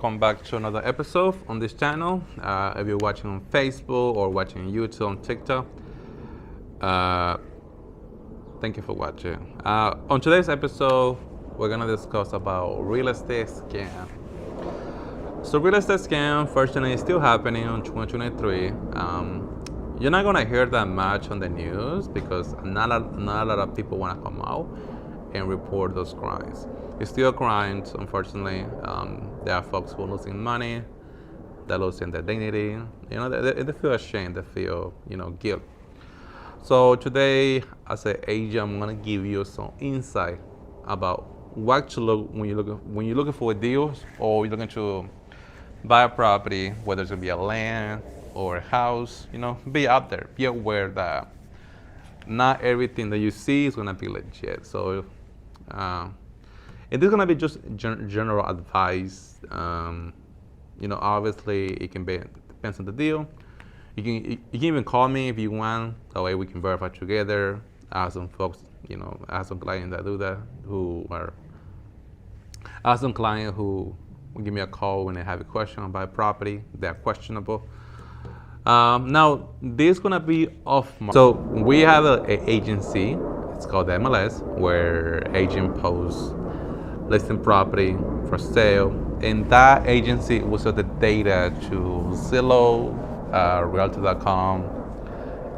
Welcome back to another episode on this channel. If you're watching on Facebook or watching on YouTube, on TikTok, uh, thank you for watching. On today's episode, we're gonna discuss about real estate scam. So real estate scam, fortunately, is still happening in 2023. You're not gonna hear that much on the news because not a lot of people wanna come out and report those crimes. It's still crimes, unfortunately. There are folks who are losing money, they're losing their dignity. They feel ashamed, they feel, guilt. So today, as an agent, I'm gonna give you some insight about what to look when you're looking for deals or you're looking to buy a property, whether it's gonna be a land or a house. Be out there, be aware that not everything that you see is gonna be legit. So. It is gonna be just general advice. Obviously it can be depends on the deal. You can even call me if you want. That way we can verify together. I have some folks, I have some clients that do that I have some clients who will give me a call when they have a question about property. They're questionable. Now this is gonna be off. So we have an agency. It's called MLS, where agent posts listing property for sale, and that agency will sell the data to Zillow, Realtor.com,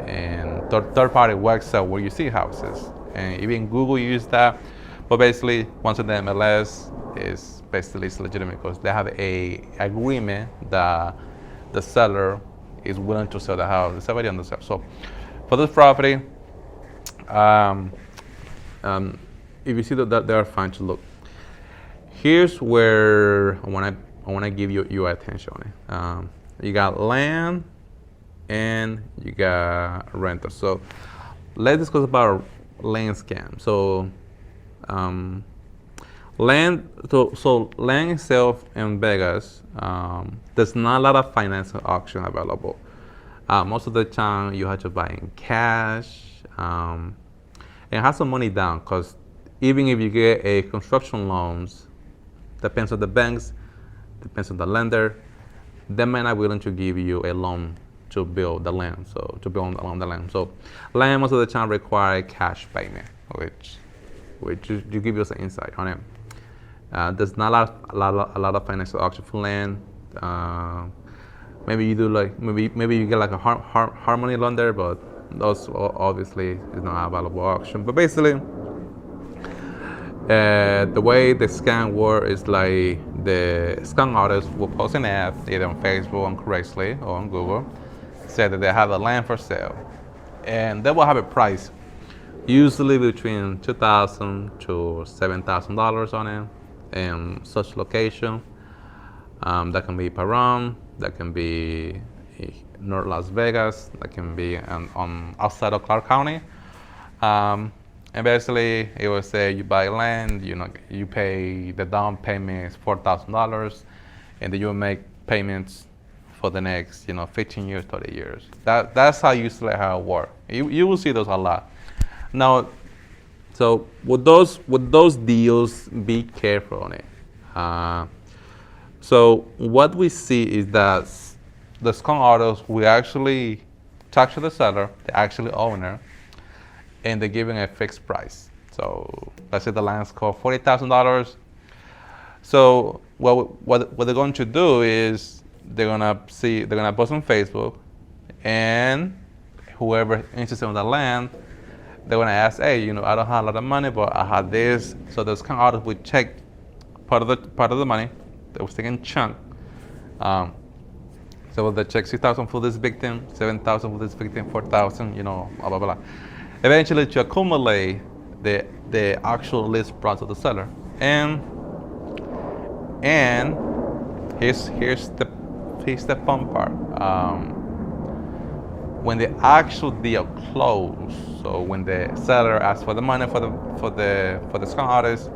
and third-party website where you see houses, and even Google use that. But basically, once in the MLS is basically it's legitimate because they have a agreement that the seller is willing to sell the house. It's already on the sale. So for this property, if you see that they are fine to look. Here's where I want to give you your attention on it. You got land and you got rental. So let's discuss about land scam. So land itself in Vegas, there's not a lot of financial option available. Most of the time you have to buy in cash and have some money down, because even if you get a construction loans, depends on the banks, depends on the lender, they might not be willing to give you a loan to build the land, so to build on the land. So land most of the time require cash payment, which you give you some insight on it. There's not a lot of financial option for land. Maybe you do maybe you get like a harmony lender, but those obviously is not a valuable option. But basically, the way the scam works is like the scam artists will post an ad either on Facebook, on Craigslist, or on Google, say that they have a land for sale, and they will have a price, usually between $2,000 to $7,000 on it, in such location. That can be Pahrump, that can be North Las Vegas, that can be on outside of Clark County. And basically, it will say you buy land, you pay the down payment is $4,000, and then you make payments for the next, 15 years, 30 years. That's how usually how it works. You will see those a lot. Now, so with those deals, be careful on it. So what we see is that the scam artists will actually talk to the seller, the actual owner, and they're giving a fixed price. So let's say the land's called $40,000. So what they're going to do is they're gonna post on Facebook, and whoever interested in the land, they're gonna ask, hey, I don't have a lot of money, but I have this. So the scam artist would check part of the money. They was taking chunk. So they check 6,000 for this victim, 7,000 for this victim, 4,000, blah blah blah. Eventually, to accumulate the actual list price of the seller, and here's the fun part. When the actual deal closes, so when the seller asks for the money for the scam artist,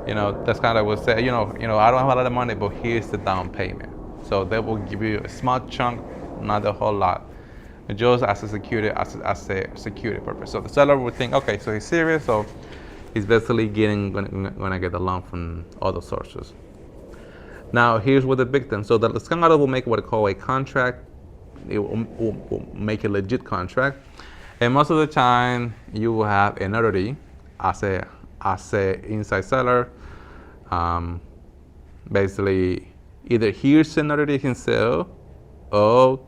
that's kind of will say, I don't have a lot of money, but here's the down payment. So they will give you a small chunk, not a whole lot, just as a security purpose. So the seller would think, okay, so he's serious, so he's basically gonna get the loan from other sources. Now here's what the big thing. So the scam artist will make what they call a contract. It will make a legit contract, and most of the time you will have a notary as a inside seller. Um, Basically, either here's a notary himself, or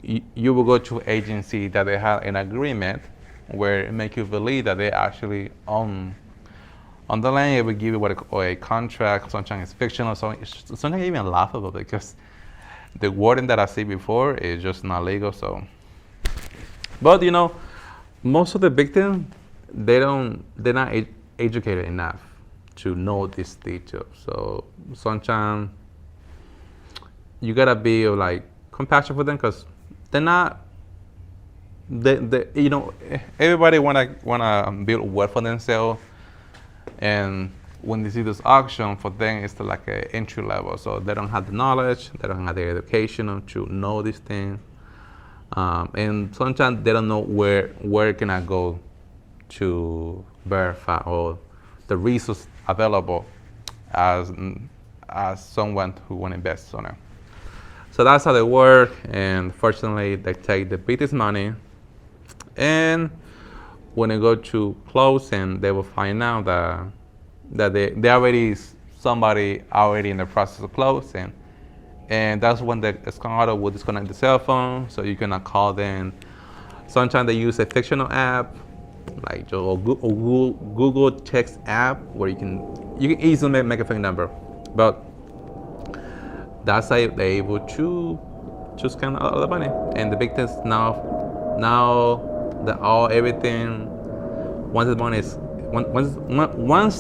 you will go to an agency that they have an agreement where it make you believe that they actually own on the land. It will give you what a contract. Sometimes it's fictional. Sometimes even laughable because the wording that I see before is just not legal. So, but most of the victims they're not educated enough to know these details. So sometimes you gotta be like compassionate for them because they're not. Everybody wanna build wealth for themselves, and when they see this auction, for them it's like an entry level. So they don't have the knowledge, they don't have the education to know these things, and sometimes they don't know where can I go to verify or the resource available as someone who want to invest on it. So that's how they work, and fortunately they take the biggest money, and when they go to closing, they will find out that they already somebody already in the process of closing, and that's when the scam will disconnect the cell phone, so you cannot call them. Sometimes they use a fictional app like Google Text app where you can easily make a fake number, but that's how they're able to scam all the money. And the big thing is now that everything once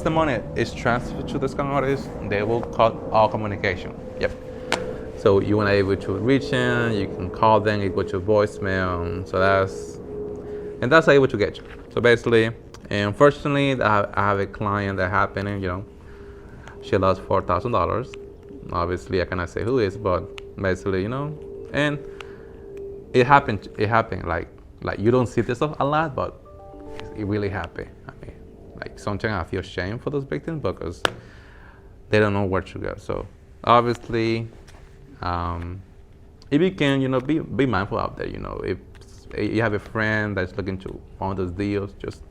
the money is transferred to the scam artist, they will cut all communication. Yep. So you want to be able to reach them, you can call them, you go to voicemail. So that's how able to get you. So basically, unfortunately, I have a client that happened, she lost $4,000. Obviously, I cannot say who it is, but basically, and it happened. Like you don't see this stuff a lot, but it really happened. I mean, like sometimes I feel shame for those victims because they don't know where to go. So obviously, if you can, be mindful out there. If you have a friend that's looking to one of those deals, just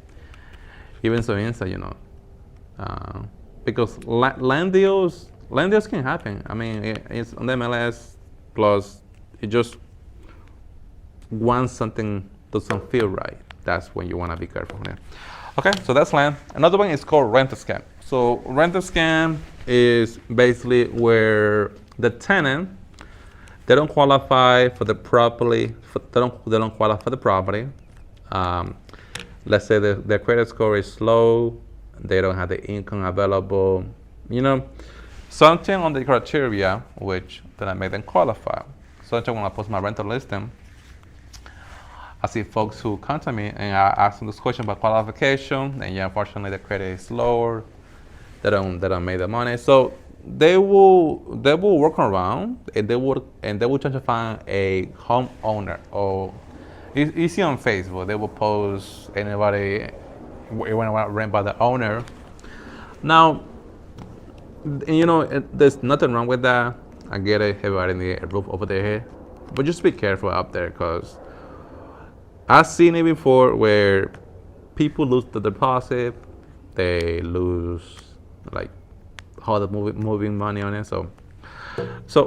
even so insight, because land deals can happen. I mean, it's on the MLS, plus it just once something doesn't feel right, that's when you want to be careful here. Okay, so that's land. Another one is called rent a scam. So rent a scam is basically where the tenant, they don't qualify for the property. They don't qualify for the property. Let's say their credit score is low. They don't have the income available. Something on the criteria which then I made them qualify. So when I post my rental listing, I see folks who contact me and I ask them this question about qualification, and unfortunately the credit is lower. They don't make the money. So they will work around, and they will try to find a homeowner. Or you see on Facebook, they will post anybody when I rent by the owner. Now, there's nothing wrong with that. I get it, everybody need a roof over their head, but just be careful out there, because I've seen it before where people lose the deposit, they lose like all the moving money on it. So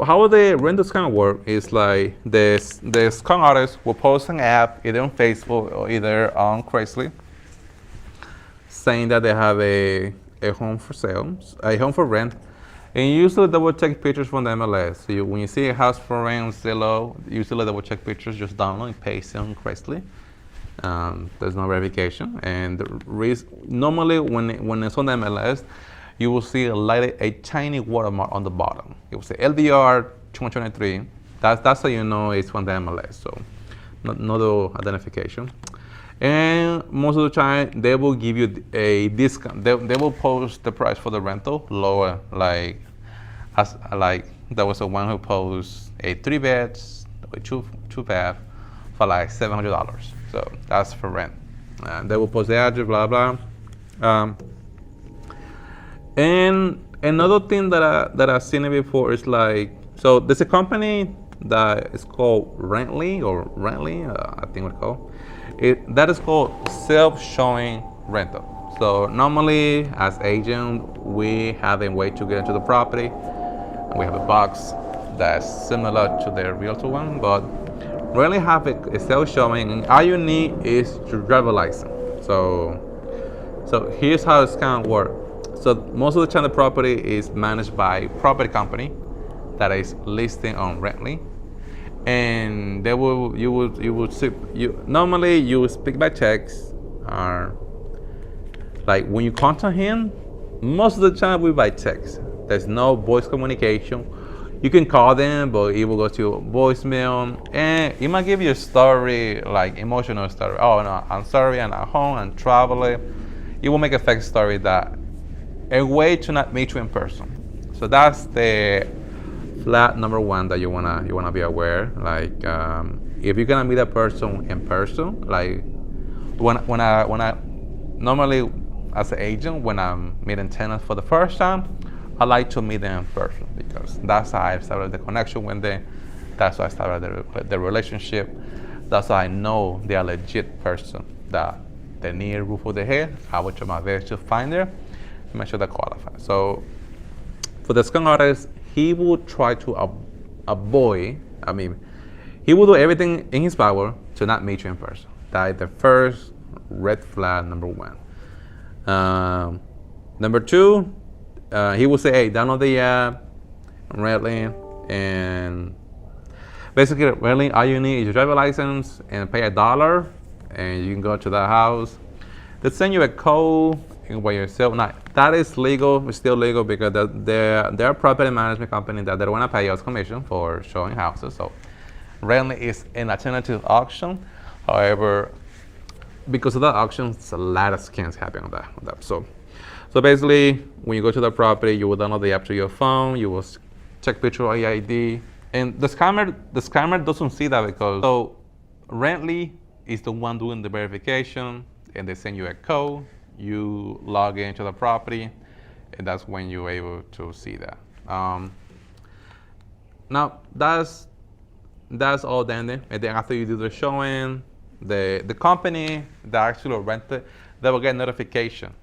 how the rental scam work is like the scam artists will post an app either on Facebook or either on Craigslist saying that they have a home for sale, a home for rent, and usually they will take pictures from the MLS. So when you see a house for rent on Zillow, usually they will take pictures, just download and paste it on Craigslist. There's no verification, and normally when it's on the MLS, you will see a tiny watermark on the bottom. It will say LDR 2023. That's how you know it's from the MLS. So no identification. And most of the time, they will give you a discount. They will post the price for the rental lower. Like there was a one who posted a 3 beds, a two bath for like $700. So that's for rent. They will post the address, blah blah. And Another thing that I've seen it before is like, so there's a company that is called Rently, I think it's called. That is called self-showing rental. So normally as agent, we have a way to get into the property. We have a box that's similar to the realtor one, but really have a self-showing, and all you need is your driver license. So here's how it's gonna work. So most of the time the property is managed by a property company that is listing on Rently, and they will normally you will speak by text, or like when you contact him, most of the time we by text. There's no voice communication. You can call them, but it will go to voicemail, and it might give you a story, like emotional story. Oh no, I'm sorry, I'm at home, I'm traveling. It will make a fake story that a way to not meet you in person. So that's the flat number one that you wanna be aware. Like if you're gonna meet a person in person, like when I normally as an agent, when I'm meeting tenants for the first time, I like to meet them in person because that's how I started the connection with them. That's how I started the relationship. That's how I know they're a legit person, that they need a roof over their head. I will try my best to find them and make sure they qualify. So for the skunk artist, he will try to avoid, he will do everything in his power to not meet you in person. That is the first red flag, number one. Number two, he will say, hey, download the app, Redline, and basically Redline, all you need is your driver license and pay $1, and you can go to that house. They send you a code by yourself. Now, that is legal, it's still legal because they're a property management company that they don't want to pay us commission for showing houses. So Redline is an alternative auction. However, because of that auction, there's a lot of scams happening on that. So basically, when you go to the property, you will download the app to your phone. You will check picture of your ID, and the scammer doesn't see that because so Rently is the one doing the verification, and they send you a code. You log into the property, and that's when you're able to see that. Now that's all done. And then after you do the showing, the company that actually rented, they will get notification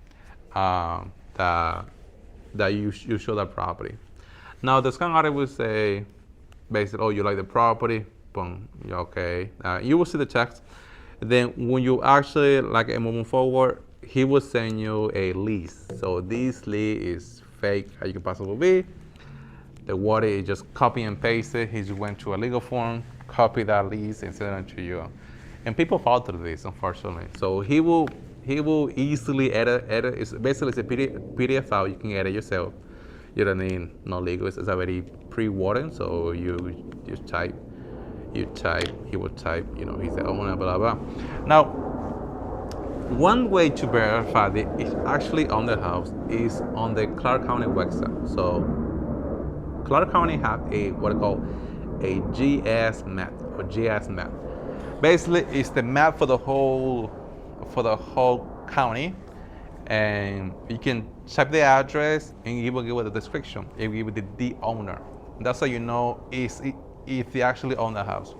that you show that property. Now the skunk artist will say, basically, oh, you like the property, boom, okay. You will see the text. Then when you actually like moving forward, he will send you a lease. So this lease is fake as you can possibly be. The water is just copy and paste it. He just went to a legal form, copy that lease and send it to you. And people fall through this, unfortunately. So he will easily edit. It's basically a PDF file. You can edit yourself. You don't need no legal. It's already pre-written. So you just type. He will type. He's the owner. Blah blah. Now, one way to verify that it's actually on the house is on the Clark County website. So Clark County have what I call a GS map or GS map. Basically, it's the map for the whole county, and you can type the address and it will give you the description. It will give you the owner. That's how you know if they actually own the house.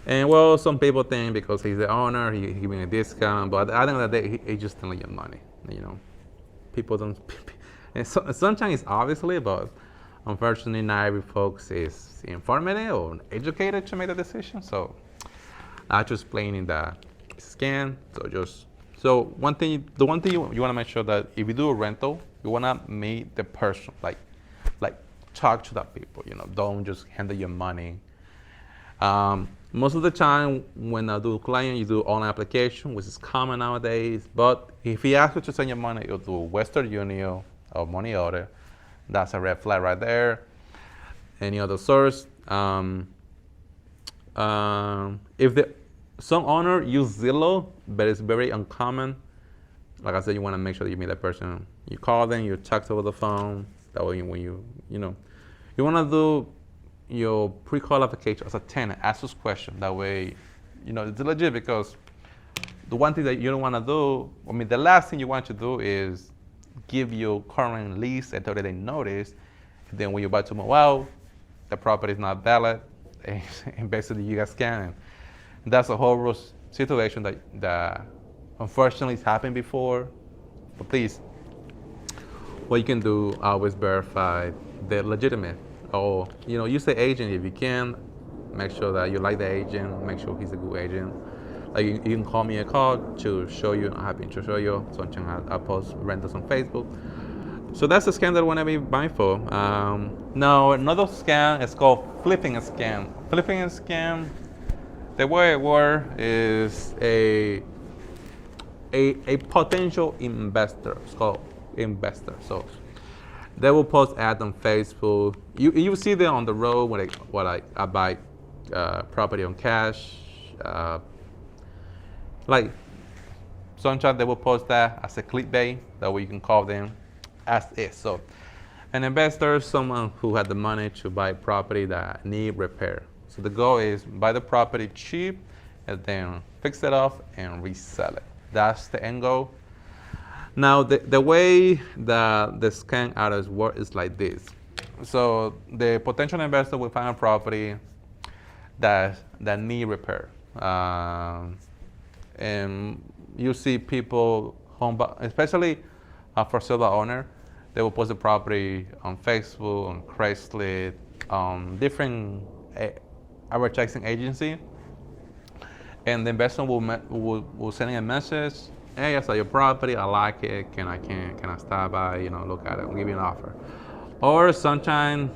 And well, some people think because he's the owner, he's giving a discount, but at the end of the day, he's just stealing your money. People don't. And sometimes it's obviously, but unfortunately, not every folks is informative or educated to make the decision. So I'm just explaining that scam. So the one thing you want to make sure that if you do a rental, you want to meet the person, like talk to that people. Don't just handle your money. Most of the time, when I do client, you do online application, which is common nowadays. But if he asks you to send your money, you'll do Western Union or money order. That's a red flag right there. Any other source? If some owner use Zillow, but it's very uncommon. Like I said, you want to make sure that you meet that person. You call them, you text over the phone. That way, when you want to do your pre-qualification as a tenant, ask this question. That way, it's legit, because the one thing that you don't want to do, the last thing you want to do is give you current lease until they notice. Then when you're about to move out, the property is not valid, and basically you got scammed. That's a horrible situation that unfortunately has happened before. But please, what you can do, always verify the legitimate. Or use the agent if you can. Make sure that you like the agent. Make sure he's a good agent. Like you can call me a call to show you. I'm happy to show you. Sometimes I post rentals on Facebook. So that's a scam that I want to be mindful. Now another scam is called flipping a scam. Flipping a scam, the way it works is a potential investor. It's called investor. So they will post ads on Facebook. You see them on the road when I buy property on cash. Like sometimes they will post that as a clickbait. That way you can call them as is. So an investor is someone who had the money to buy property that need repair. So the goal is buy the property cheap and then fix it up and resell it. That's the end goal. Now the way that the scam artists work is like this. So the potential investor will find a property that need repair. And you see people, especially for sale by owner, they will post the property on Facebook, on Craigslist, on different advertising agency, and the investor will send a message. Hey, I saw your property. I like it. Can I stop by? Look at it. I'll give you an offer. Or sometimes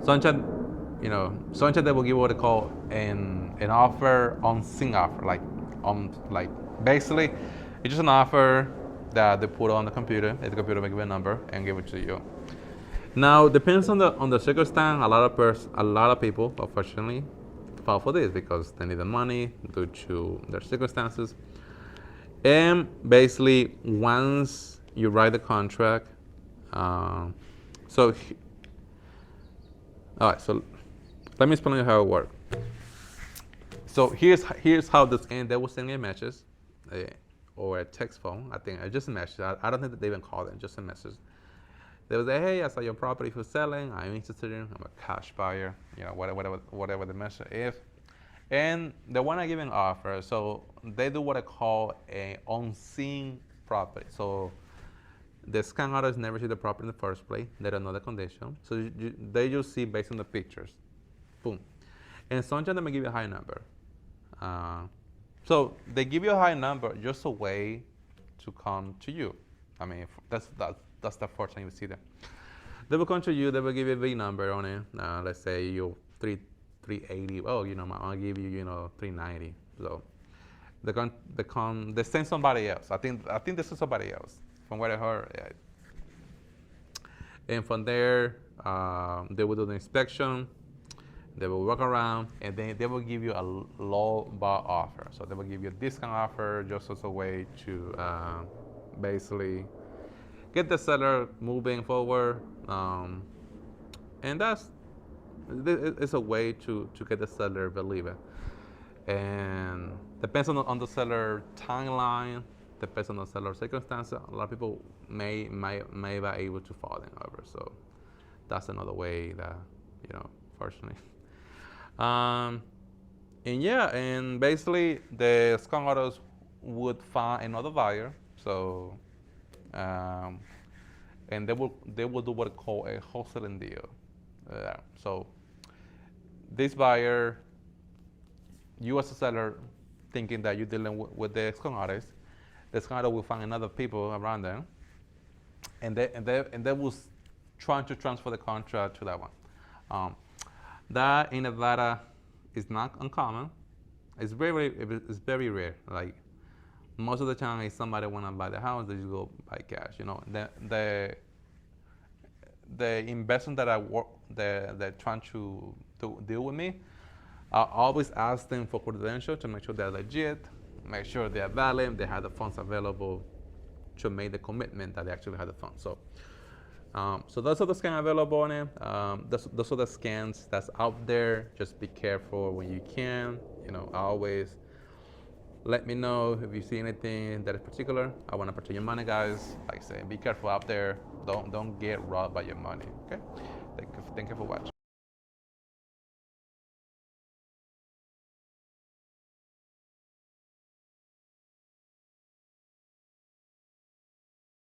they will give what they call an offer on sync offer, like basically it's just an offer that they put on the computer, and the computer will give a number and give it to you. Now depends on the circumstance. A lot of people unfortunately fall for this because they need the money due to their circumstances. And basically once you write the contract, all right, so let me explain you how it works. So here's how this ends. They will send me a message or a text phone. I think just a message. I don't think that they even call them, just a message. They will say, hey, I saw your property for selling. I'm interested in. I'm a cash buyer. Whatever the message is. And they want to give an offer. So they do what I call a on-scene property. So the scam artists never see the property in the first place. They don't know the condition. So they just see based on the pictures. Boom. And sometimes they may give you a high number. So they give you a high number just a way to come to you. I mean, that's the first time you see them. They will come to you. They will give you a big number on it. Let's say you're 380. Oh, I'll give you 390. So they send somebody else. I think this is somebody else from what I heard. Yeah. And from there, they will do the inspection. They will walk around, and then they will give you a low bar offer. So they will give you a discount offer just as a way to basically get the seller moving forward. And it's a way to get the seller believe it. And depends on the seller timeline, depends on the seller circumstances. A lot of people may be able to fall them over. So that's another way that fortunately. And basically the scam artists would find another buyer. So, and they will do what is called a wholesaling deal. So this buyer, you as a seller, thinking that you're dealing with the scam artist, the scam artist will find another people around them, and they will try to transfer the contract to that one. That in Nevada is not uncommon. It's very rare. Like most of the time, if somebody want to buy the house, they just go buy cash. The investment that they're trying to deal with me, I always ask them for credentials to make sure they're legit, make sure they're valid, they have the funds available to make the commitment that they actually have the funds. So those are the scams available on it. Those are the scams that's out there. Just be careful when you can. Always Let me know if you see anything that is particular. I want to protect your money, guys. Like I said, be careful out there. Don't get robbed by your money. Okay. Thank you for watching.